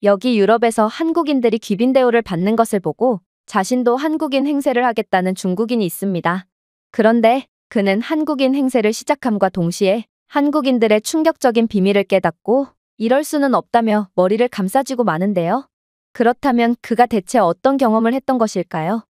여기 유럽에서 한국인들이 귀빈 대우를 받는 것을 보고 자신도 한국인 행세를 하겠다는 중국인이 있습니다. 그런데 그는 한국인 행세를 시작함과 동시에 한국인들의 충격적인 비밀을 깨닫고 이럴 수는 없다며 머리를 감싸쥐고 마는데요. 그렇다면 그가 대체 어떤 경험을 했던 것일까요?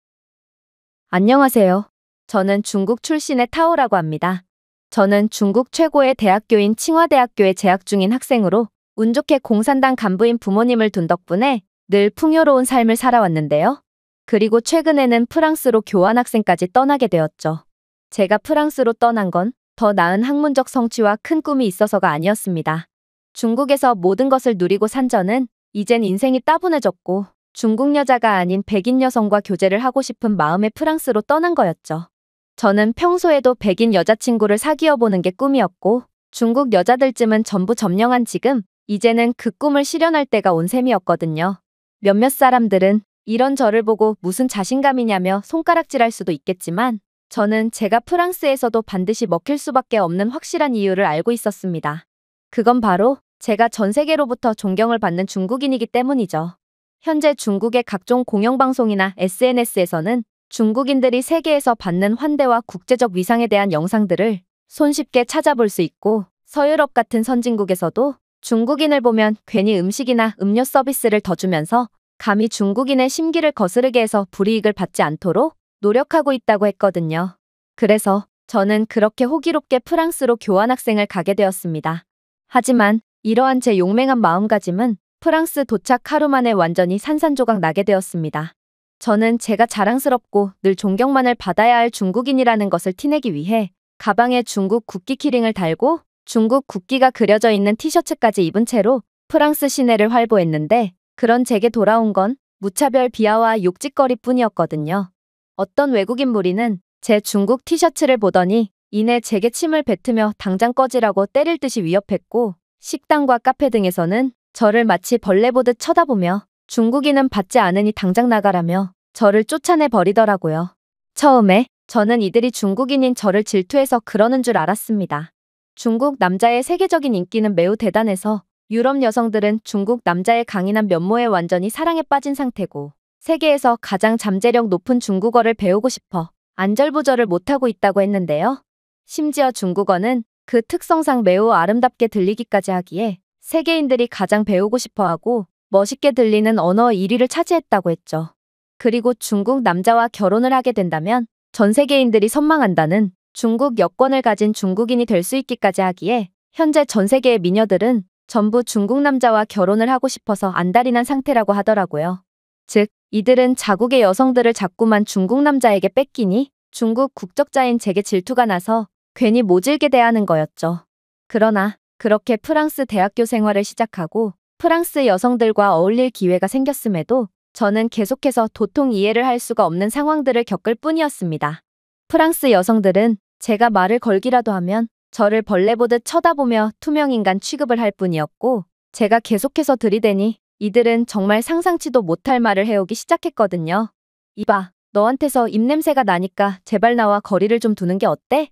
안녕하세요. 저는 중국 출신의 타오라고 합니다. 저는 중국 최고의 대학교인 칭화대학교에 재학 중인 학생으로 운 좋게 공산당 간부인 부모님을 둔 덕분에 늘 풍요로운 삶을 살아왔는데요. 그리고 최근에는 프랑스로 교환학생까지 떠나게 되었죠. 제가 프랑스로 떠난 건 더 나은 학문적 성취와 큰 꿈이 있어서가 아니었습니다. 중국에서 모든 것을 누리고 산 저는 이젠 인생이 따분해졌고 중국 여자가 아닌 백인 여성과 교제를 하고 싶은 마음에 프랑스로 떠난 거였죠. 저는 평소에도 백인 여자친구를 사귀어보는 게 꿈이었고 중국 여자들쯤은 전부 점령한 지금 이제는 그 꿈을 실현할 때가 온 셈이었거든요. 몇몇 사람들은 이런 저를 보고 무슨 자신감이냐며 손가락질할 수도 있겠지만 저는 제가 프랑스에서도 반드시 먹힐 수밖에 없는 확실한 이유를 알고 있었습니다. 그건 바로 제가 전 세계로부터 존경을 받는 중국인이기 때문이죠. 현재 중국의 각종 공영방송이나 SNS에서는 중국인들이 세계에서 받는 환대와 국제적 위상에 대한 영상들을 손쉽게 찾아볼 수 있고 서유럽 같은 선진국에서도 중국인을 보면 괜히 음식이나 음료 서비스를 더 주면서 감히 중국인의 심기를 거스르게 해서 불이익을 받지 않도록 노력하고 있다고 했거든요. 그래서 저는 그렇게 호기롭게 프랑스로 교환학생을 가게 되었습니다. 하지만 이러한 제 용맹한 마음가짐은 프랑스 도착 하루 만에 완전히 산산조각 나게 되었습니다. 저는 제가 자랑스럽고 늘 존경만을 받아야 할 중국인이라는 것을 티내기 위해 가방에 중국 국기 키링을 달고 중국 국기가 그려져 있는 티셔츠까지 입은 채로 프랑스 시내를 활보했는데 그런 제게 돌아온 건 무차별 비하와 욕짓거리뿐이었거든요. 어떤 외국인 무리는 제 중국 티셔츠를 보더니 이내 제게 침을 뱉으며 당장 꺼지라고 때릴 듯이 위협했고 식당과 카페 등에서는 저를 마치 벌레 보듯 쳐다보며 중국인은 받지 않으니 당장 나가라며 저를 쫓아내 버리더라고요. 처음에 저는 이들이 중국인인 저를 질투해서 그러는 줄 알았습니다. 중국 남자의 세계적인 인기는 매우 대단해서 유럽 여성들은 중국 남자의 강인한 면모에 완전히 사랑에 빠진 상태고 세계에서 가장 잠재력 높은 중국어를 배우고 싶어 안절부절을 못하고 있다고 했는데요. 심지어 중국어는 그 특성상 매우 아름답게 들리기까지 하기에 세계인들이 가장 배우고 싶어하고 멋있게 들리는 언어 1위를 차지했다고 했죠. 그리고 중국 남자와 결혼을 하게 된다면 전 세계인들이 선망한다는 중국 여권을 가진 중국인이 될 수 있기까지 하기에 현재 전 세계의 미녀들은 전부 중국 남자와 결혼을 하고 싶어서 안달이 난 상태라고 하더라고요. 즉, 이들은 자국의 여성들을 자꾸만 중국 남자에게 뺏기니 중국 국적자인 제게 질투가 나서 괜히 모질게 대하는 거였죠. 그러나 그렇게 프랑스 대학교 생활을 시작하고 프랑스 여성들과 어울릴 기회가 생겼음에도 저는 계속해서 도통 이해를 할 수가 없는 상황들을 겪을 뿐이었습니다. 프랑스 여성들은 제가 말을 걸기라도 하면 저를 벌레 보듯 쳐다보며 투명인간 취급을 할 뿐이었고 제가 계속해서 들이대니 이들은 정말 상상치도 못할 말을 해오기 시작했거든요. 이봐, 너한테서 입냄새가 나니까 제발 나와 거리를 좀 두는 게 어때?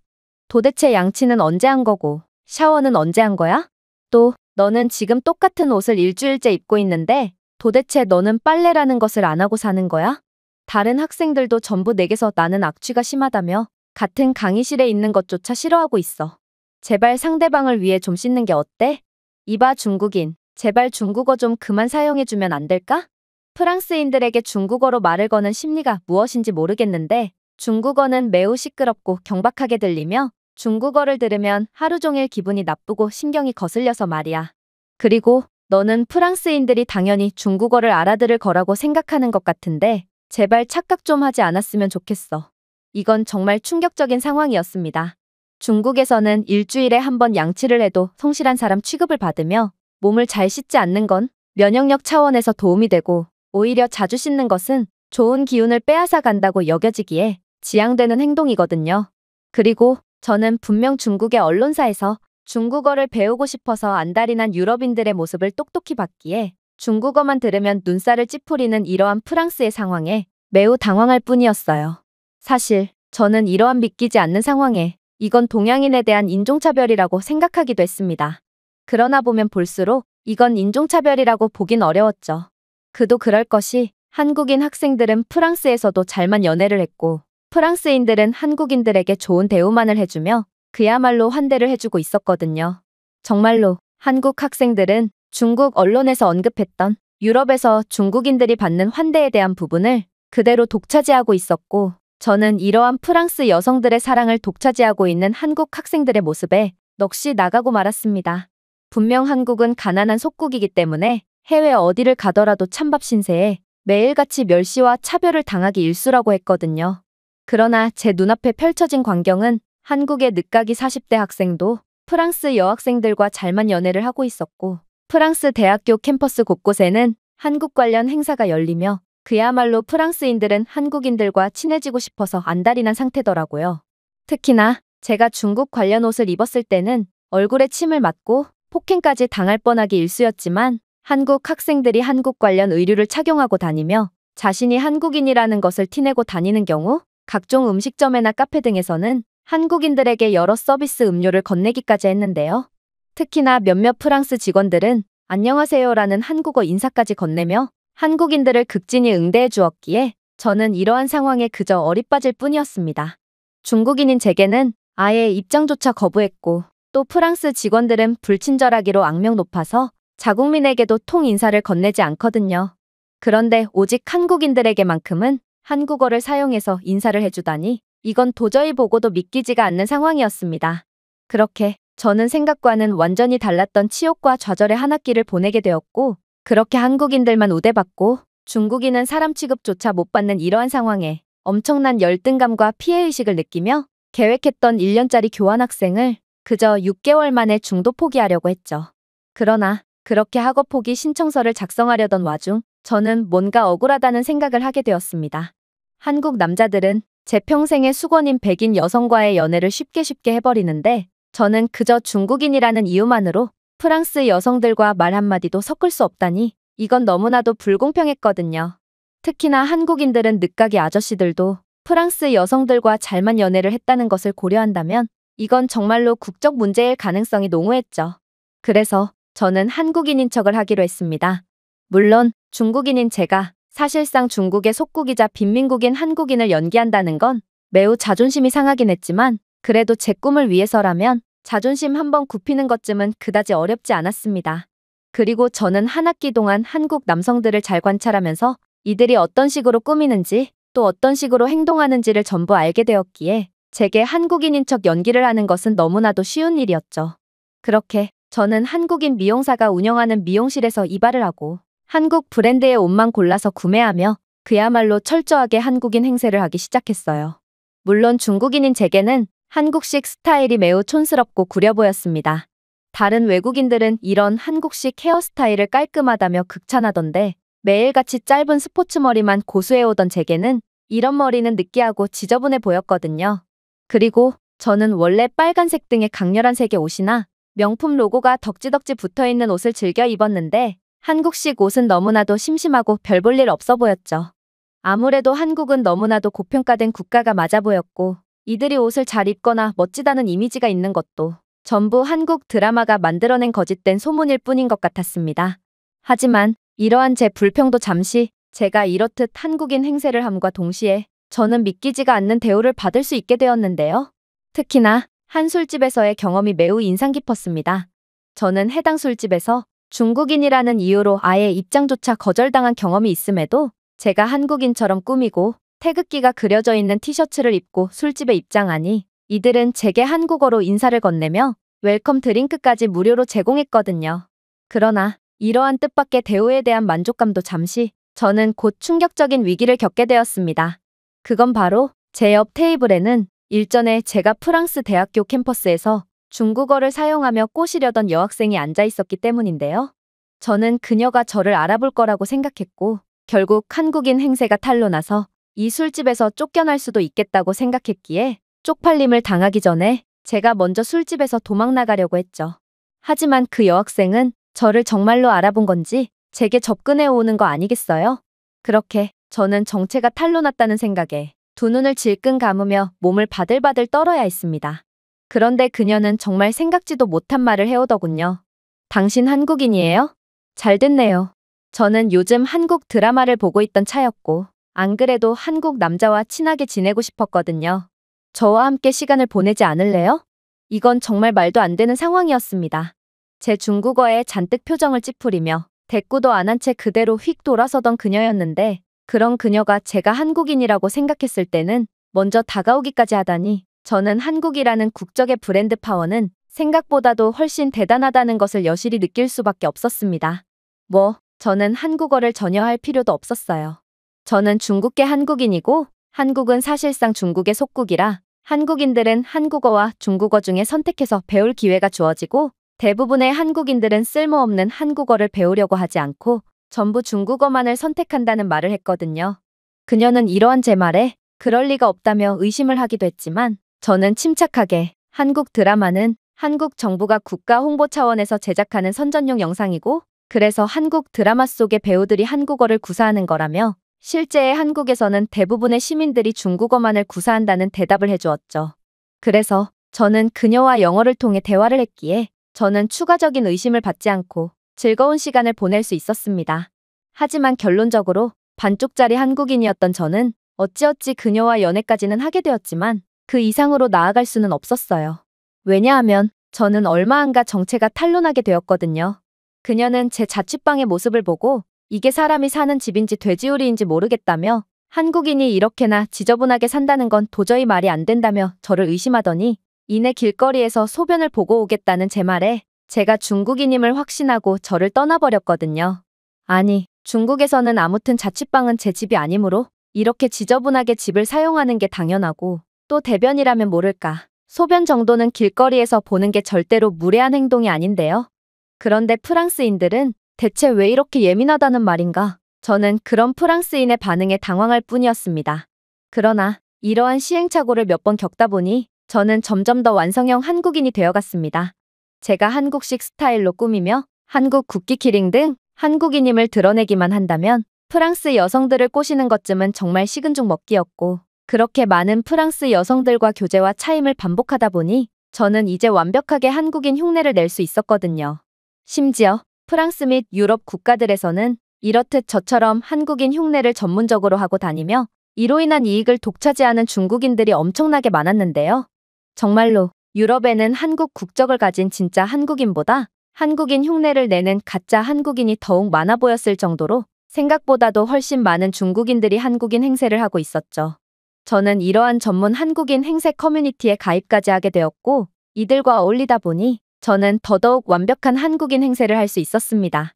도대체 양치는 언제 한 거고 샤워는 언제 한 거야? 또 너는 지금 똑같은 옷을 일주일째 입고 있는데 도대체 너는 빨래라는 것을 안 하고 사는 거야? 다른 학생들도 전부 내게서 나는 악취가 심하다며 같은 강의실에 있는 것조차 싫어하고 있어. 제발 상대방을 위해 좀 씻는 게 어때? 이봐 중국인, 제발 중국어 좀 그만 사용해주면 안 될까? 프랑스인들에게 중국어로 말을 거는 심리가 무엇인지 모르겠는데 중국어는 매우 시끄럽고 경박하게 들리며 중국어를 들으면 하루 종일 기분이 나쁘고 신경이 거슬려서 말이야. 그리고 너는 프랑스인들이 당연히 중국어를 알아들을 거라고 생각하는 것 같은데 제발 착각 좀 하지 않았으면 좋겠어. 이건 정말 충격적인 상황이었습니다. 중국에서는 일주일에 한 번 양치를 해도 성실한 사람 취급을 받으며 몸을 잘 씻지 않는 건 면역력 차원에서 도움이 되고 오히려 자주 씻는 것은 좋은 기운을 빼앗아 간다고 여겨지기에 지양되는 행동이거든요. 그리고 저는 분명 중국의 언론사에서 중국어를 배우고 싶어서 안달이 난 유럽인들의 모습을 똑똑히 봤기에 중국어만 들으면 눈살을 찌푸리는 이러한 프랑스의 상황에 매우 당황할 뿐이었어요. 사실 저는 이러한 믿기지 않는 상황에 이건 동양인에 대한 인종차별이라고 생각하기도 했습니다. 그러나 보면 볼수록 이건 인종차별이라고 보긴 어려웠죠. 그도 그럴 것이 한국인 학생들은 프랑스에서도 잘만 연애를 했고 프랑스인들은 한국인들에게 좋은 대우만을 해주며 그야말로 환대를 해주고 있었거든요. 정말로 한국 학생들은 중국 언론에서 언급했던 유럽에서 중국인들이 받는 환대에 대한 부분을 그대로 독차지하고 있었고 저는 이러한 프랑스 여성들의 사랑을 독차지하고 있는 한국 학생들의 모습에 넋이 나가고 말았습니다. 분명 한국은 가난한 속국이기 때문에 해외 어디를 가더라도 찬밥 신세에 매일같이 멸시와 차별을 당하기 일쑤라고 했거든요. 그러나 제 눈앞에 펼쳐진 광경은 한국의 늦가기 40대 학생도 프랑스 여학생들과 잘만 연애를 하고 있었고 프랑스 대학교 캠퍼스 곳곳에는 한국 관련 행사가 열리며 그야말로 프랑스인들은 한국인들과 친해지고 싶어서 안달이 난 상태더라고요. 특히나 제가 중국 관련 옷을 입었을 때는 얼굴에 침을 맞고 폭행까지 당할 뻔하기 일쑤였지만 한국 학생들이 한국 관련 의류를 착용하고 다니며 자신이 한국인이라는 것을 티내고 다니는 경우 각종 음식점이나 카페 등에서는 한국인들에게 여러 서비스 음료를 건네기까지 했는데요. 특히나 몇몇 프랑스 직원들은 안녕하세요라는 한국어 인사까지 건네며 한국인들을 극진히 응대해 주었기에 저는 이러한 상황에 그저 어리빠질 뿐이었습니다. 중국인인 제게는 아예 입장조차 거부했고 또 프랑스 직원들은 불친절하기로 악명 높아서 자국민에게도 통 인사를 건네지 않거든요. 그런데 오직 한국인들에게만큼은 한국어를 사용해서 인사를 해주다니 이건 도저히 보고도 믿기지가 않는 상황이었습니다. 그렇게 저는 생각과는 완전히 달랐던 치욕과 좌절의 한 학기를 보내게 되었고 그렇게 한국인들만 우대받고 중국인은 사람 취급조차 못 받는 이러한 상황에 엄청난 열등감과 피해의식을 느끼며 계획했던 1년짜리 교환학생을 그저 6개월 만에 중도 포기하려고 했죠. 그러나 그렇게 학업 포기 신청서를 작성하려던 와중 저는 뭔가 억울하다는 생각을 하게 되었습니다. 한국 남자들은 제 평생의 수건인 백인 여성과의 연애를 쉽게 해버리는데 저는 그저 중국인이라는 이유만으로 프랑스 여성들과 말 한마디도 섞을 수 없다니 이건 너무나도 불공평했거든요. 특히나 한국인들은 늦가기 아저씨들도 프랑스 여성들과 잘만 연애를 했다는 것을 고려한다면 이건 정말로 국적 문제일 가능성이 농후했죠. 그래서 저는 한국인인 척을 하기로 했습니다. 물론 중국인인 제가 사실상 중국의 속국이자 빈민국인 한국인을 연기한다는 건 매우 자존심이 상하긴 했지만 그래도 제 꿈을 위해서라면 자존심 한번 굽히는 것쯤은 그다지 어렵지 않았습니다. 그리고 저는 한 학기 동안 한국 남성들을 잘 관찰하면서 이들이 어떤 식으로 꾸미는지 또 어떤 식으로 행동하는지를 전부 알게 되었기에 제게 한국인인 척 연기를 하는 것은 너무나도 쉬운 일이었죠. 그렇게 저는 한국인 미용사가 운영하는 미용실에서 이발을 하고 한국 브랜드의 옷만 골라서 구매하며 그야말로 철저하게 한국인 행세를 하기 시작했어요. 물론 중국인인 제게는 한국식 스타일이 매우 촌스럽고 구려 보였습니다. 다른 외국인들은 이런 한국식 헤어스타일을 깔끔하다며 극찬하던데 매일같이 짧은 스포츠 머리만 고수해오던 제게는 이런 머리는 느끼하고 지저분해 보였거든요. 그리고 저는 원래 빨간색 등의 강렬한 색의 옷이나 명품 로고가 덕지덕지 붙어있는 옷을 즐겨 입었는데 한국식 옷은 너무나도 심심하고 별 볼 일 없어 보였죠. 아무래도 한국은 너무나도 고평가된 국가가 맞아 보였고 이들이 옷을 잘 입거나 멋지다는 이미지가 있는 것도 전부 한국 드라마가 만들어낸 거짓된 소문일 뿐인 것 같았습니다. 하지만 이러한 제 불평도 잠시 제가 이렇듯 한국인 행세를 함과 동시에 저는 믿기지가 않는 대우를 받을 수 있게 되었는데요. 특히나 한 술집에서의 경험이 매우 인상 깊었습니다. 저는 해당 술집에서 중국인이라는 이유로 아예 입장조차 거절당한 경험이 있음에도 제가 한국인처럼 꾸미고 태극기가 그려져 있는 티셔츠를 입고 술집에 입장하니 이들은 제게 한국어로 인사를 건네며 웰컴 드링크까지 무료로 제공했거든요. 그러나 이러한 뜻밖의 대우에 대한 만족감도 잠시 저는 곧 충격적인 위기를 겪게 되었습니다. 그건 바로 제 옆 테이블에는 일전에 제가 프랑스 대학교 캠퍼스에서 중국어를 사용하며 꼬시려던 여학생이 앉아 있었기 때문인데요. 저는 그녀가 저를 알아볼 거라고 생각했고 결국 한국인 행세가 탄로나서 이 술집에서 쫓겨날 수도 있겠다고 생각했기에 쪽팔림을 당하기 전에 제가 먼저 술집에서 도망 나가려고 했죠. 하지만 그 여학생은 저를 정말로 알아본 건지 제게 접근해 오는 거 아니겠어요? 그렇게 저는 정체가 탄로났다는 생각에 두 눈을 질끈 감으며 몸을 바들바들 떨어야 했습니다. 그런데 그녀는 정말 생각지도 못한 말을 해오더군요. 당신 한국인이에요? 잘 됐네요. 저는 요즘 한국 드라마를 보고 있던 차였고, 안 그래도 한국 남자와 친하게 지내고 싶었거든요. 저와 함께 시간을 보내지 않을래요? 이건 정말 말도 안 되는 상황이었습니다. 제 중국어에 잔뜩 표정을 찌푸리며 대꾸도 안 한 채 그대로 휙 돌아서던 그녀였는데, 그런 그녀가 제가 한국인이라고 생각했을 때는 먼저 다가오기까지 하다니, 저는 한국이라는 국적의 브랜드 파워는 생각보다도 훨씬 대단하다는 것을 여실히 느낄 수밖에 없었습니다. 저는 한국어를 전혀 할 필요도 없었어요. 저는 중국계 한국인이고, 한국은 사실상 중국의 속국이라 한국인들은 한국어와 중국어 중에 선택해서 배울 기회가 주어지고, 대부분의 한국인들은 쓸모없는 한국어를 배우려고 하지 않고 전부 중국어만을 선택한다는 말을 했거든요. 그녀는 이러한 제 말에 그럴 리가 없다며 의심을 하기도 했지만, 저는 침착하게 한국 드라마는 한국 정부가 국가 홍보 차원에서 제작하는 선전용 영상이고, 그래서 한국 드라마 속의 배우들이 한국어를 구사하는 거라며, 실제의 한국에서는 대부분의 시민들이 중국어만을 구사한다는 대답을 해주었죠. 그래서 저는 그녀와 영어를 통해 대화를 했기에 저는 추가적인 의심을 받지 않고 즐거운 시간을 보낼 수 있었습니다. 하지만 결론적으로 반쪽짜리 한국인이었던 저는 어찌어찌 그녀와 연애까지는 하게 되었지만 그 이상으로 나아갈 수는 없었어요. 왜냐하면 저는 얼마 안가 정체가 탄로나게 되었거든요. 그녀는 제 자취방의 모습을 보고 이게 사람이 사는 집인지 돼지우리인지 모르겠다며, 한국인이 이렇게나 지저분하게 산다는 건 도저히 말이 안 된다며 저를 의심하더니, 이내 길거리에서 소변을 보고 오겠다는 제 말에 제가 중국인임을 확신하고 저를 떠나버렸거든요. 아니, 중국에서는 아무튼 자취방은 제 집이 아니므로 이렇게 지저분하게 집을 사용하는 게 당연하고, 또 대변이라면 모를까, 소변 정도는 길거리에서 보는 게 절대로 무례한 행동이 아닌데요. 그런데 프랑스인들은 대체 왜 이렇게 예민하다는 말인가? 저는 그런 프랑스인의 반응에 당황할 뿐이었습니다. 그러나 이러한 시행착오를 몇 번 겪다 보니 저는 점점 더 완성형 한국인이 되어갔습니다. 제가 한국식 스타일로 꾸미며 한국 국기 키링 등 한국인임을 드러내기만 한다면 프랑스 여성들을 꼬시는 것쯤은 정말 식은 죽 먹기였고, 그렇게 많은 프랑스 여성들과 교제와 차임을 반복하다 보니 저는 이제 완벽하게 한국인 흉내를 낼 수 있었거든요. 심지어 프랑스 및 유럽 국가들에서는 이렇듯 저처럼 한국인 흉내를 전문적으로 하고 다니며 이로 인한 이익을 독차지하는 중국인들이 엄청나게 많았는데요. 정말로 유럽에는 한국 국적을 가진 진짜 한국인보다 한국인 흉내를 내는 가짜 한국인이 더욱 많아 보였을 정도로 생각보다도 훨씬 많은 중국인들이 한국인 행세를 하고 있었죠. 저는 이러한 전문 한국인 행세 커뮤니티에 가입까지 하게 되었고, 이들과 어울리다 보니 저는 더더욱 완벽한 한국인 행세를 할 수 있었습니다.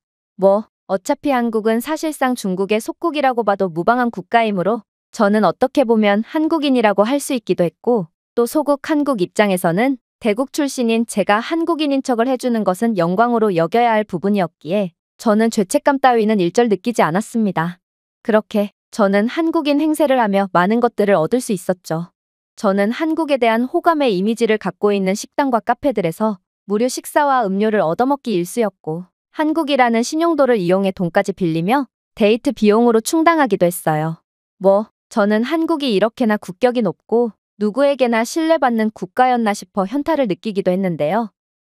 어차피 한국은 사실상 중국의 속국이라고 봐도 무방한 국가이므로 저는 어떻게 보면 한국인이라고 할 수 있기도 했고, 또 소국 한국 입장에서는 대국 출신인 제가 한국인인 척을 해주는 것은 영광으로 여겨야 할 부분이었기에 저는 죄책감 따위는 일절 느끼지 않았습니다. 그렇게 저는 한국인 행세를 하며 많은 것들을 얻을 수 있었죠. 저는 한국에 대한 호감의 이미지를 갖고 있는 식당과 카페들에서 무료 식사와 음료를 얻어먹기 일쑤였고, 한국이라는 신용도를 이용해 돈까지 빌리며 데이트 비용으로 충당하기도 했어요. 저는 한국이 이렇게나 국격이 높고 누구에게나 신뢰받는 국가였나 싶어 현타를 느끼기도 했는데요.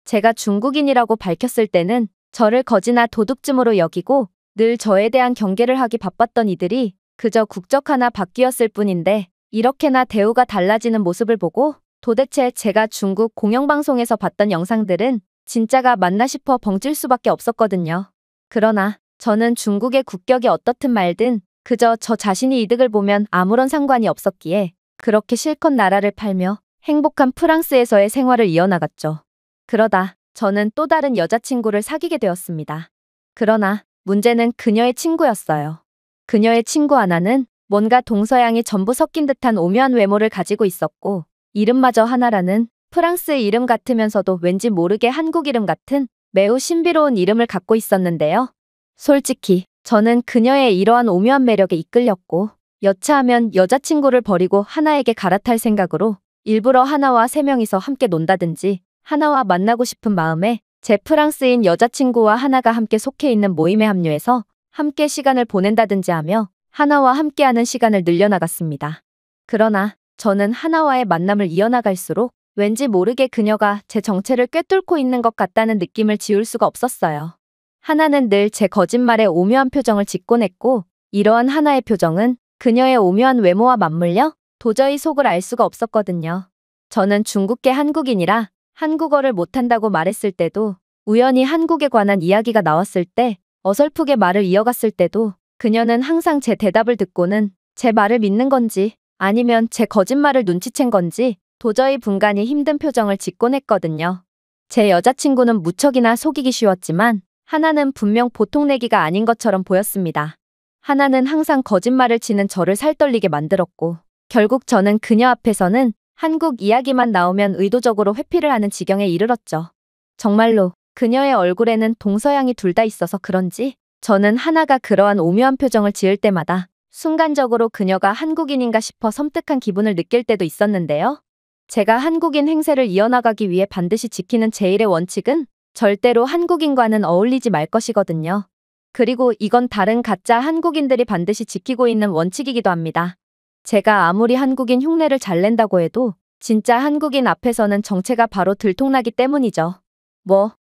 제가 중국인이라고 밝혔을 때는 저를 거지나 도둑쯤으로 여기고 늘 저에 대한 경계를 하기 바빴던 이들이 그저 국적 하나 바뀌었을 뿐인데 이렇게나 대우가 달라지는 모습을 보고 도대체 제가 중국 공영방송에서 봤던 영상들은 진짜가 맞나 싶어 벙찔 수밖에 없었거든요. 그러나 저는 중국의 국격이 어떻든 말든 그저 저 자신이 이득을 보면 아무런 상관이 없었기에 그렇게 실컷 나라를 팔며 행복한 프랑스에서의 생활을 이어나갔죠. 그러다 저는 또 다른 여자친구를 사귀게 되었습니다. 그러나 문제는 그녀의 친구였어요. 그녀의 친구 하나는 뭔가 동서양이 전부 섞인 듯한 오묘한 외모를 가지고 있었고, 이름마저 하나라는 프랑스의 이름 같으면서도 왠지 모르게 한국 이름 같은 매우 신비로운 이름을 갖고 있었는데요. 솔직히 저는 그녀의 이러한 오묘한 매력에 이끌렸고, 여차하면 여자친구를 버리고 하나에게 갈아탈 생각으로 일부러 하나와 세 명이서 함께 논다든지 하나와 만나고 싶은 마음에 제 프랑스인 여자친구와 하나가 함께 속해 있는 모임에 합류해서 함께 시간을 보낸다든지 하며 하나와 함께하는 시간을 늘려나갔습니다. 그러나 저는 하나와의 만남을 이어나갈수록 왠지 모르게 그녀가 제 정체를 꿰뚫고 있는 것 같다는 느낌을 지울 수가 없었어요. 하나는 늘 제 거짓말에 오묘한 표정을 짓곤 했고, 이러한 하나의 표정은 그녀의 오묘한 외모와 맞물려 도저히 속을 알 수가 없었거든요. 저는 중국계 한국인이라 한국어를 못한다고 말했을 때도, 우연히 한국에 관한 이야기가 나왔을 때 어설프게 말을 이어갔을 때도 그녀는 항상 제 대답을 듣고는 제 말을 믿는 건지 아니면 제 거짓말을 눈치챈 건지 도저히 분간이 힘든 표정을 짓곤 했거든요. 제 여자친구는 무척이나 속이기 쉬웠지만 하나는 분명 보통 내기가 아닌 것처럼 보였습니다. 하나는 항상 거짓말을 치는 저를 살떨리게 만들었고, 결국 저는 그녀 앞에서는 한국 이야기만 나오면 의도적으로 회피를 하는 지경에 이르렀죠. 정말로 그녀의 얼굴에는 동서양이 둘 다 있어서 그런지 저는 하나가 그러한 오묘한 표정을 지을 때마다 순간적으로 그녀가 한국인인가 싶어 섬뜩한 기분을 느낄 때도 있었는데요. 제가 한국인 행세를 이어나가기 위해 반드시 지키는 제1의 원칙은 절대로 한국인과는 어울리지 말 것이거든요. 그리고 이건 다른 가짜 한국인들이 반드시 지키고 있는 원칙이기도 합니다. 제가 아무리 한국인 흉내를 잘 낸다고 해도 진짜 한국인 앞에서는 정체가 바로 들통나기 때문이죠.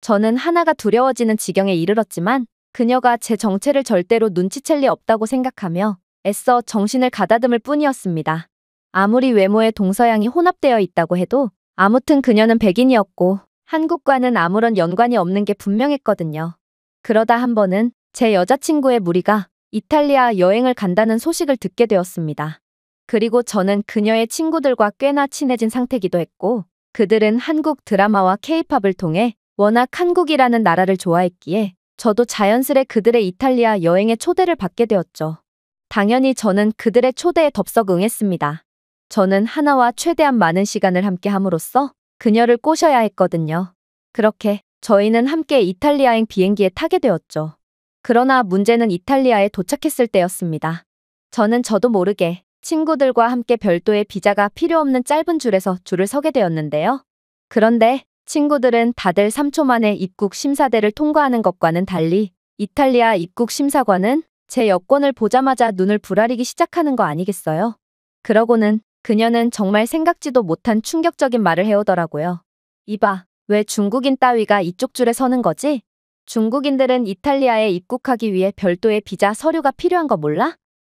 저는 하나가 두려워지는 지경에 이르렀지만 그녀가 제 정체를 절대로 눈치챌 리 없다고 생각하며 애써 정신을 가다듬을 뿐이었습니다. 아무리 외모에 동서양이 혼합되어 있다고 해도 아무튼 그녀는 백인이었고 한국과는 아무런 연관이 없는 게 분명했거든요. 그러다 한 번은 제 여자친구의 무리가 이탈리아 여행을 간다는 소식을 듣게 되었습니다. 그리고 저는 그녀의 친구들과 꽤나 친해진 상태이기도 했고, 그들은 한국 드라마와 케이팝을 통해 워낙 한국이라는 나라를 좋아했기에 저도 자연스레 그들의 이탈리아 여행에 초대를 받게 되었죠. 당연히 저는 그들의 초대에 덥석 응했습니다. 저는 하나와 최대한 많은 시간을 함께 함으로써 그녀를 꼬셔야 했거든요. 그렇게 저희는 함께 이탈리아행 비행기에 타게 되었죠. 그러나 문제는 이탈리아에 도착했을 때였습니다. 저는 저도 모르게 친구들과 함께 별도의 비자가 필요 없는 짧은 줄에서 줄을 서게 되었는데요. 그런데 친구들은 다들 3초 만에 입국 심사대를 통과하는 것과는 달리 이탈리아 입국 심사관은 제 여권을 보자마자 눈을 부라리기 시작하는 거 아니겠어요? 그러고는 그녀는 정말 생각지도 못한 충격적인 말을 해오더라고요. 이봐, 왜 중국인 따위가 이쪽 줄에 서는 거지? 중국인들은 이탈리아에 입국하기 위해 별도의 비자 서류가 필요한 거 몰라?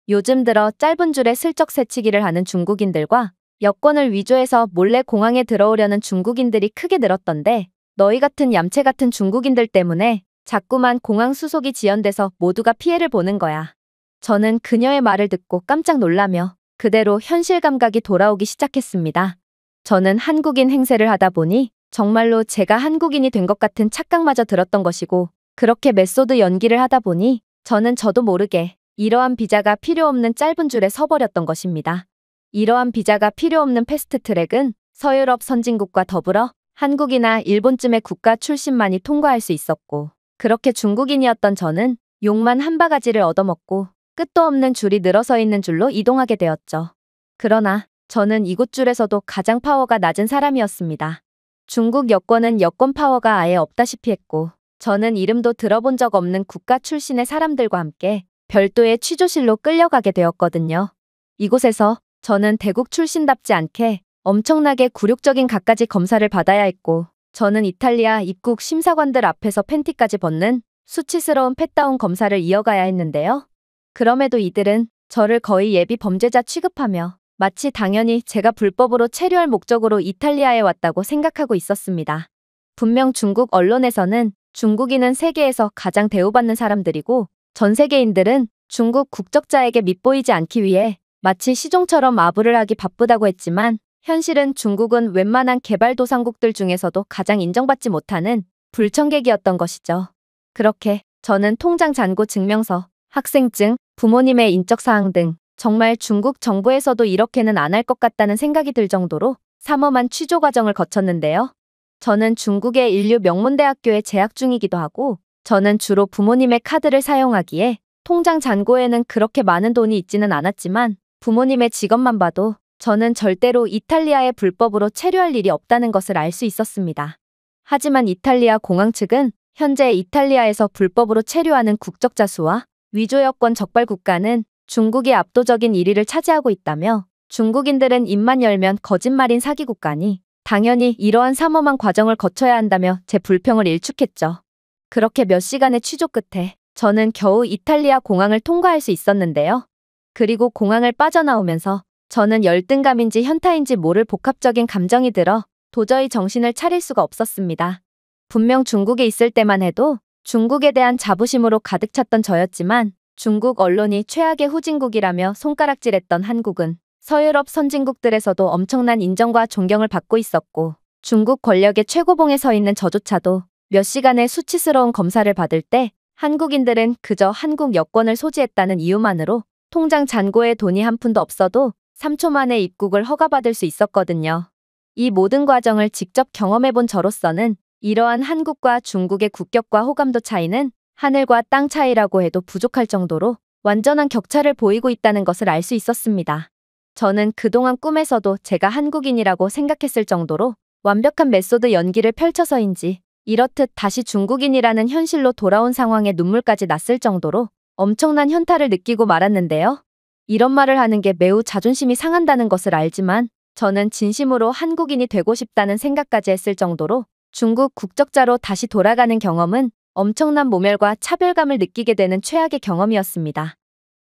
요즘 들어 짧은 줄에 슬쩍 새치기를 하는 중국인들과 여권을 위조해서 몰래 공항에 들어오려는 중국인들이 크게 늘었던데, 너희 같은 얌체 같은 중국인들 때문에 자꾸만 공항 수속이 지연돼서 모두가 피해를 보는 거야. 저는 그녀의 말을 듣고 깜짝 놀라며 그대로 현실 감각이 돌아오기 시작했습니다. 저는 한국인 행세를 하다 보니 정말로 제가 한국인이 된 것 같은 착각마저 들었던 것이고, 그렇게 메소드 연기를 하다 보니 저는 저도 모르게 이러한 비자가 필요 없는 짧은 줄에 서버렸던 것입니다. 이러한 비자가 필요 없는 패스트트랙은 서유럽 선진국과 더불어 한국이나 일본쯤의 국가 출신만이 통과할 수 있었고, 그렇게 중국인이었던 저는 욕만 한 바가지를 얻어먹고 끝도 없는 줄이 늘어서 있는 줄로 이동하게 되었죠. 그러나 저는 이곳 줄에서도 가장 파워가 낮은 사람이었습니다. 중국 여권은 여권 파워가 아예 없다시피 했고, 저는 이름도 들어본 적 없는 국가 출신의 사람들과 함께 별도의 취조실로 끌려가게 되었거든요. 이곳에서 저는 대국 출신답지 않게 엄청나게 굴욕적인 갖가지 검사를 받아야 했고, 저는 이탈리아 입국 심사관들 앞에서 팬티까지 벗는 수치스러운 팻다운 검사를 이어가야 했는데요. 그럼에도 이들은 저를 거의 예비 범죄자 취급하며 마치 당연히 제가 불법으로 체류할 목적으로 이탈리아에 왔다고 생각하고 있었습니다. 분명 중국 언론에서는 중국인은 세계에서 가장 대우받는 사람들이고, 전 세계인들은 중국 국적자에게 밉보이지 않기 위해 마치 시종처럼 아부를 하기 바쁘다고 했지만, 현실은 중국은 웬만한 개발도상국들 중에서도 가장 인정받지 못하는 불청객이었던 것이죠. 그렇게 저는 통장 잔고 증명서, 학생증, 부모님의 인적사항 등 정말 중국 정부에서도 이렇게는 안 할 것 같다는 생각이 들 정도로 삼엄한 취조 과정을 거쳤는데요. 저는 중국의 인류 명문대학교에 재학 중이기도 하고, 저는 주로 부모님의 카드를 사용하기에 통장 잔고에는 그렇게 많은 돈이 있지는 않았지만, 부모님의 직업만 봐도 저는 절대로 이탈리아에 불법으로 체류할 일이 없다는 것을 알 수 있었습니다. 하지만 이탈리아 공항 측은 현재 이탈리아에서 불법으로 체류하는 국적자 수와 위조 여권 적발 국가는 중국이 압도적인 1위를 차지하고 있다며, 중국인들은 입만 열면 거짓말인 사기 국가니 당연히 이러한 삼엄한 과정을 거쳐야 한다며 제 불평을 일축했죠. 그렇게 몇 시간의 취조 끝에 저는 겨우 이탈리아 공항을 통과할 수 있었는데요. 그리고 공항을 빠져나오면서 저는 열등감인지 현타인지 모를 복합적인 감정이 들어 도저히 정신을 차릴 수가 없었습니다. 분명 중국에 있을 때만 해도 중국에 대한 자부심으로 가득 찼던 저였지만 중국 언론이 최악의 후진국이라며 손가락질했던 한국은 서유럽 선진국들에서도 엄청난 인정과 존경을 받고 있었고 중국 권력의 최고봉에 서 있는 저조차도 몇 시간의 수치스러운 검사를 받을 때 한국인들은 그저 한국 여권을 소지했다는 이유만으로 통장 잔고에 돈이 한 푼도 없어도 3초 만에 입국을 허가받을 수 있었거든요. 이 모든 과정을 직접 경험해본 저로서는 이러한 한국과 중국의 국격과 호감도 차이는 하늘과 땅 차이라고 해도 부족할 정도로 완전한 격차를 보이고 있다는 것을 알 수 있었습니다. 저는 그동안 꿈에서도 제가 한국인이라고 생각했을 정도로 완벽한 메소드 연기를 펼쳐서인지 이렇듯 다시 중국인이라는 현실로 돌아온 상황에 눈물까지 났을 정도로 엄청난 현타를 느끼고 말았는데요. 이런 말을 하는 게 매우 자존심이 상한다는 것을 알지만 저는 진심으로 한국인이 되고 싶다는 생각까지 했을 정도로 중국 국적자로 다시 돌아가는 경험은 엄청난 모멸과 차별감을 느끼게 되는 최악의 경험이었습니다.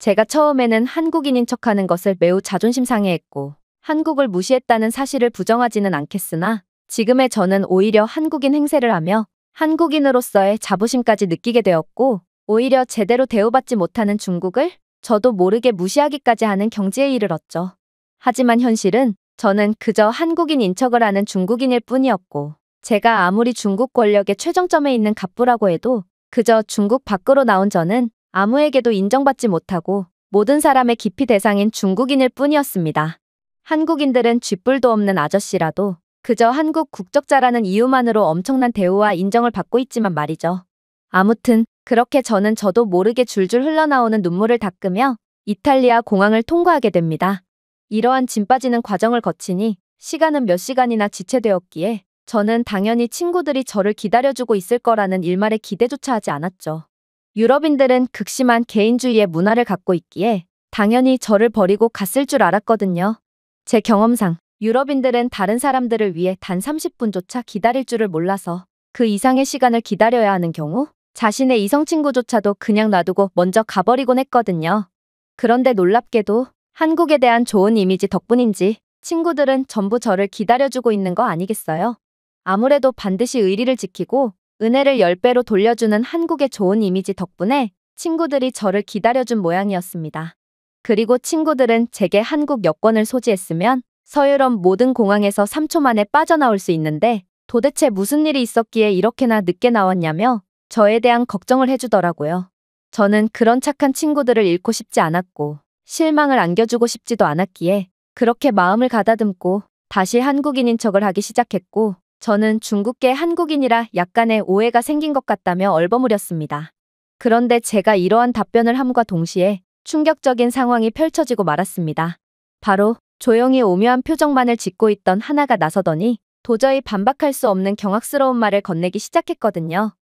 제가 처음에는 한국인인 척하는 것을 매우 자존심 상해했고 한국을 무시했다는 사실을 부정하지는 않겠으나 지금의 저는 오히려 한국인 행세를 하며 한국인으로서의 자부심까지 느끼게 되었고 오히려 제대로 대우받지 못하는 중국을 저도 모르게 무시하기까지 하는 경지에 이르렀죠. 하지만 현실은 저는 그저 한국인인 척을 하는 중국인일 뿐이었고 제가 아무리 중국 권력의 최정점에 있는 갑부라고 해도 그저 중국 밖으로 나온 저는 아무에게도 인정받지 못하고 모든 사람의 기피 대상인 중국인일 뿐이었습니다. 한국인들은 쥐뿔도 없는 아저씨라도 그저 한국 국적자라는 이유만으로 엄청난 대우와 인정을 받고 있지만 말이죠. 아무튼 그렇게 저는 저도 모르게 줄줄 흘러나오는 눈물을 닦으며 이탈리아 공항을 통과하게 됩니다. 이러한 짐 빠지는 과정을 거치니 시간은 몇 시간이나 지체되었기에 저는 당연히 친구들이 저를 기다려주고 있을 거라는 일말의 기대조차 하지 않았죠. 유럽인들은 극심한 개인주의의 문화를 갖고 있기에 당연히 저를 버리고 갔을 줄 알았거든요. 제 경험상 유럽인들은 다른 사람들을 위해 단 30분조차 기다릴 줄을 몰라서 그 이상의 시간을 기다려야 하는 경우 자신의 이성 친구조차도 그냥 놔두고 먼저 가버리곤 했거든요. 그런데 놀랍게도 한국에 대한 좋은 이미지 덕분인지 친구들은 전부 저를 기다려주고 있는 거 아니겠어요? 아무래도 반드시 의리를 지키고 은혜를 10배로 돌려주는 한국의 좋은 이미지 덕분에 친구들이 저를 기다려준 모양이었습니다. 그리고 친구들은 제게 한국 여권을 소지했으면 서유럽 모든 공항에서 3초 만에 빠져나올 수 있는데 도대체 무슨 일이 있었기에 이렇게나 늦게 나왔냐며 저에 대한 걱정을 해주더라고요. 저는 그런 착한 친구들을 잃고 싶지 않았고 실망을 안겨주고 싶지도 않았기에 그렇게 마음을 가다듬고 다시 한국인인 척을 하기 시작했고 저는 중국계 한국인이라 약간의 오해가 생긴 것 같다며 얼버무렸습니다. 그런데 제가 이러한 답변을 함과 동시에 충격적인 상황이 펼쳐지고 말았습니다. 바로 조용히 오묘한 표정만을 짓고 있던 하나가 나서더니 도저히 반박할 수 없는 경악스러운 말을 건네기 시작했거든요.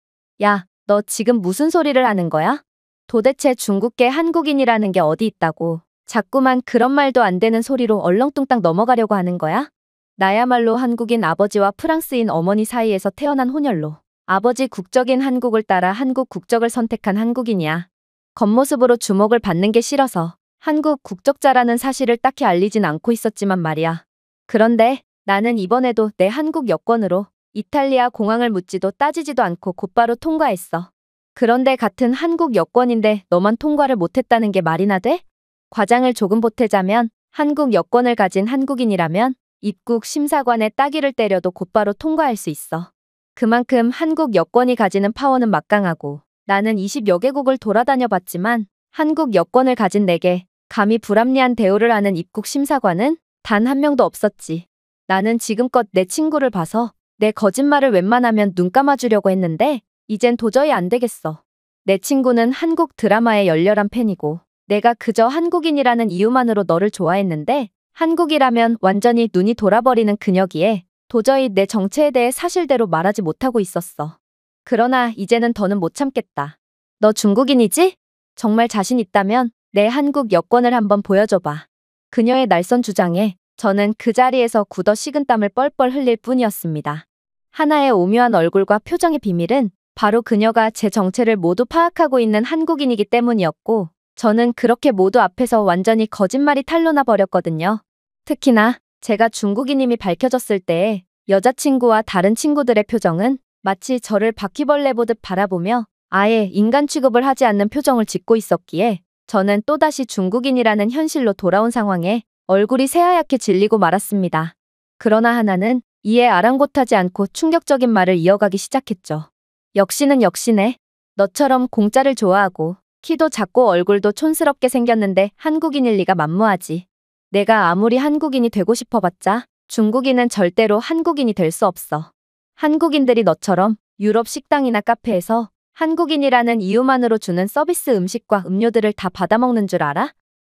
야, 너 지금 무슨 소리를 하는 거야? 도대체 중국계 한국인이라는 게 어디 있다고 자꾸만 그런 말도 안 되는 소리로 얼렁뚱땅 넘어가려고 하는 거야? 나야말로 한국인 아버지와 프랑스인 어머니 사이에서 태어난 혼혈로 아버지 국적인 한국을 따라 한국 국적을 선택한 한국인이야. 겉모습으로 주목을 받는 게 싫어서 한국 국적자라는 사실을 딱히 알리진 않고 있었지만 말이야. 그런데 나는 이번에도 내 한국 여권으로 이탈리아 공항을 묻지도 따지지도 않고 곧바로 통과했어. 그런데 같은 한국 여권인데 너만 통과를 못했다는 게 말이나 돼? 과장을 조금 보태자면 한국 여권을 가진 한국인이라면 입국 심사관의 따귀를 때려도 곧바로 통과할 수 있어. 그만큼 한국 여권이 가지는 파워는 막강하고 나는 20여 개국을 돌아다녀 봤지만 한국 여권을 가진 내게 감히 불합리한 대우를 하는 입국 심사관은 단 한 명도 없었지. 나는 지금껏 내 친구를 봐서 내 거짓말을 웬만하면 눈 감아주려고 했는데 이젠 도저히 안 되겠어. 내 친구는 한국 드라마의 열렬한 팬이고 내가 그저 한국인이라는 이유만으로 너를 좋아했는데 한국이라면 완전히 눈이 돌아버리는 그녀기에 도저히 내 정체에 대해 사실대로 말하지 못하고 있었어. 그러나 이제는 더는 못 참겠다. 너 중국인이지? 정말 자신 있다면 내 한국 여권을 한번 보여줘봐. 그녀의 날선 주장에 저는 그 자리에서 굳어 식은 땀을 뻘뻘 흘릴 뿐이었습니다. 하나의 오묘한 얼굴과 표정의 비밀은 바로 그녀가 제 정체를 모두 파악하고 있는 한국인이기 때문이었고, 저는 그렇게 모두 앞에서 완전히 거짓말이 탄로나 버렸거든요. 특히나 제가 중국인임이 밝혀졌을 때 여자친구와 다른 친구들의 표정은 마치 저를 바퀴벌레 보듯 바라보며 아예 인간 취급을 하지 않는 표정을 짓고 있었기에 저는 또다시 중국인이라는 현실로 돌아온 상황에 얼굴이 새하얗게 질리고 말았습니다. 그러나 하나는 이에 아랑곳하지 않고 충격적인 말을 이어가기 시작했죠. 역시는 역시네. 너처럼 공짜를 좋아하고 키도 작고 얼굴도 촌스럽게 생겼는데 한국인일 리가 만무하지. 내가 아무리 한국인이 되고 싶어봤자 중국인은 절대로 한국인이 될 수 없어. 한국인들이 너처럼 유럽 식당이나 카페에서 한국인이라는 이유만으로 주는 서비스 음식과 음료들을 다 받아먹는 줄 알아?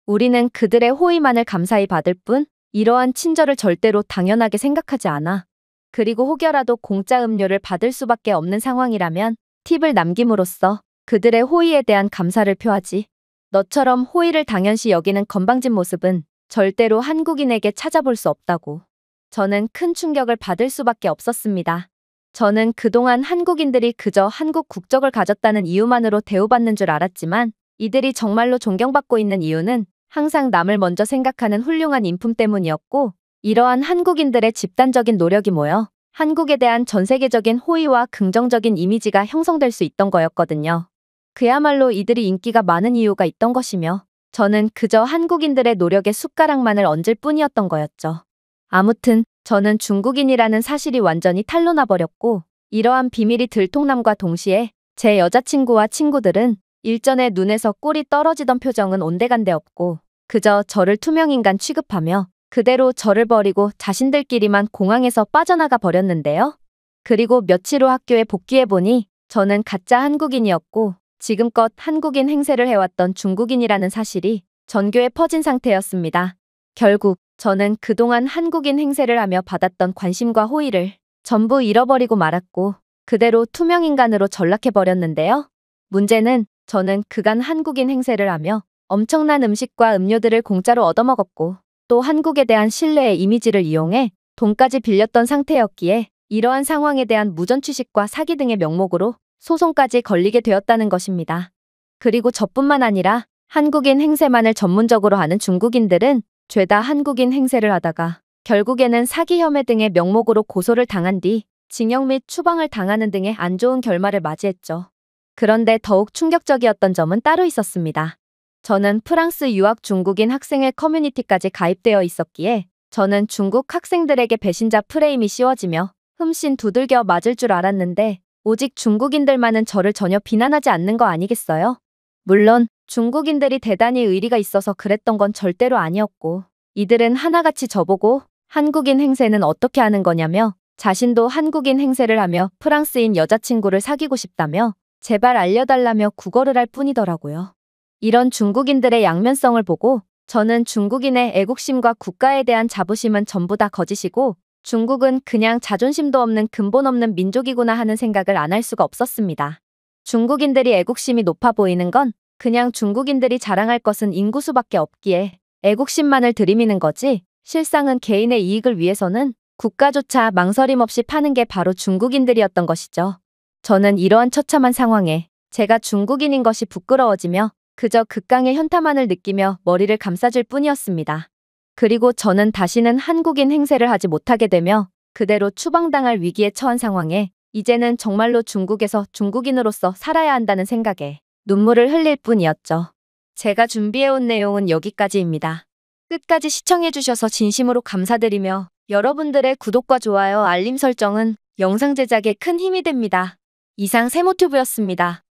우리는 그들의 호의만을 감사히 받을 뿐 이러한 친절을 절대로 당연하게 생각하지 않아. 그리고 혹여라도 공짜 음료를 받을 수밖에 없는 상황이라면 팁을 남김으로써 그들의 호의에 대한 감사를 표하지. 너처럼 호의를 당연시 여기는 건방진 모습은 절대로 한국인에게 찾아볼 수 없다고. 저는 큰 충격을 받을 수밖에 없었습니다. 저는 그동안 한국인들이 그저 한국 국적을 가졌다는 이유만으로 대우받는 줄 알았지만 이들이 정말로 존경받고 있는 이유는 항상 남을 먼저 생각하는 훌륭한 인품 때문이었고, 이러한 한국인들의 집단적인 노력이 모여 한국에 대한 전 세계적인 호의와 긍정적인 이미지가 형성될 수 있던 거였거든요. 그야말로 이들이 인기가 많은 이유가 있던 것이며 저는 그저 한국인들의 노력에 숟가락만을 얹을 뿐이었던 거였죠. 아무튼 저는 중국인이라는 사실이 완전히 탄로나 버렸고, 이러한 비밀이 들통남과 동시에 제 여자친구와 친구들은 일전에 눈에서 꿀이 떨어지던 표정은 온데간데 없고 그저 저를 투명인간 취급하며 그대로 저를 버리고 자신들끼리만 공항에서 빠져나가 버렸는데요. 그리고 며칠 후 학교에 복귀해보니 저는 가짜 한국인이었고 지금껏 한국인 행세를 해왔던 중국인이라는 사실이 전교에 퍼진 상태였습니다. 결국 저는 그동안 한국인 행세를 하며 받았던 관심과 호의를 전부 잃어버리고 말았고 그대로 투명인간으로 전락해버렸는데요. 문제는 저는 그간 한국인 행세를 하며 엄청난 음식과 음료들을 공짜로 얻어먹었고 또 한국에 대한 신뢰의 이미지를 이용해 돈까지 빌렸던 상태였기에 이러한 상황에 대한 무전취식과 사기 등의 명목으로 소송까지 걸리게 되었다는 것입니다. 그리고 저뿐만 아니라 한국인 행세만을 전문적으로 하는 중국인들은 죄다 한국인 행세를 하다가 결국에는 사기 혐의 등의 명목으로 고소를 당한 뒤 징역 및 추방을 당하는 등의 안 좋은 결말을 맞이했죠. 그런데 더욱 충격적이었던 점은 따로 있었습니다. 저는 프랑스 유학 중국인 학생의 커뮤니티까지 가입되어 있었기에 저는 중국 학생들에게 배신자 프레임이 씌워지며 흠씬 두들겨 맞을 줄 알았는데 오직 중국인들만은 저를 전혀 비난하지 않는 거 아니겠어요? 물론 중국인들이 대단히 의리가 있어서 그랬던 건 절대로 아니었고 이들은 하나같이 저보고 한국인 행세는 어떻게 하는 거냐며 자신도 한국인 행세를 하며 프랑스인 여자친구를 사귀고 싶다며 제발 알려달라며 구걸을 할 뿐이더라고요. 이런 중국인들의 양면성을 보고 저는 중국인의 애국심과 국가에 대한 자부심은 전부 다 거짓이고 중국은 그냥 자존심도 없는 근본 없는 민족이구나 하는 생각을 안 할 수가 없었습니다. 중국인들이 애국심이 높아 보이는 건 그냥 중국인들이 자랑할 것은 인구수밖에 없기에 애국심만을 들이미는 거지 실상은 개인의 이익을 위해서는 국가조차 망설임 없이 파는 게 바로 중국인들이었던 것이죠. 저는 이러한 처참한 상황에 제가 중국인인 것이 부끄러워지며 그저 극강의 현타만을 느끼며 머리를 감싸줄 뿐이었습니다. 그리고 저는 다시는 한국인 행세를 하지 못하게 되며 그대로 추방당할 위기에 처한 상황에 이제는 정말로 중국에서 중국인으로서 살아야 한다는 생각에 눈물을 흘릴 뿐이었죠. 제가 준비해온 내용은 여기까지입니다. 끝까지 시청해주셔서 진심으로 감사드리며 여러분들의 구독과 좋아요, 알림 설정은 영상 제작에 큰 힘이 됩니다. 이상 세모튜브였습니다.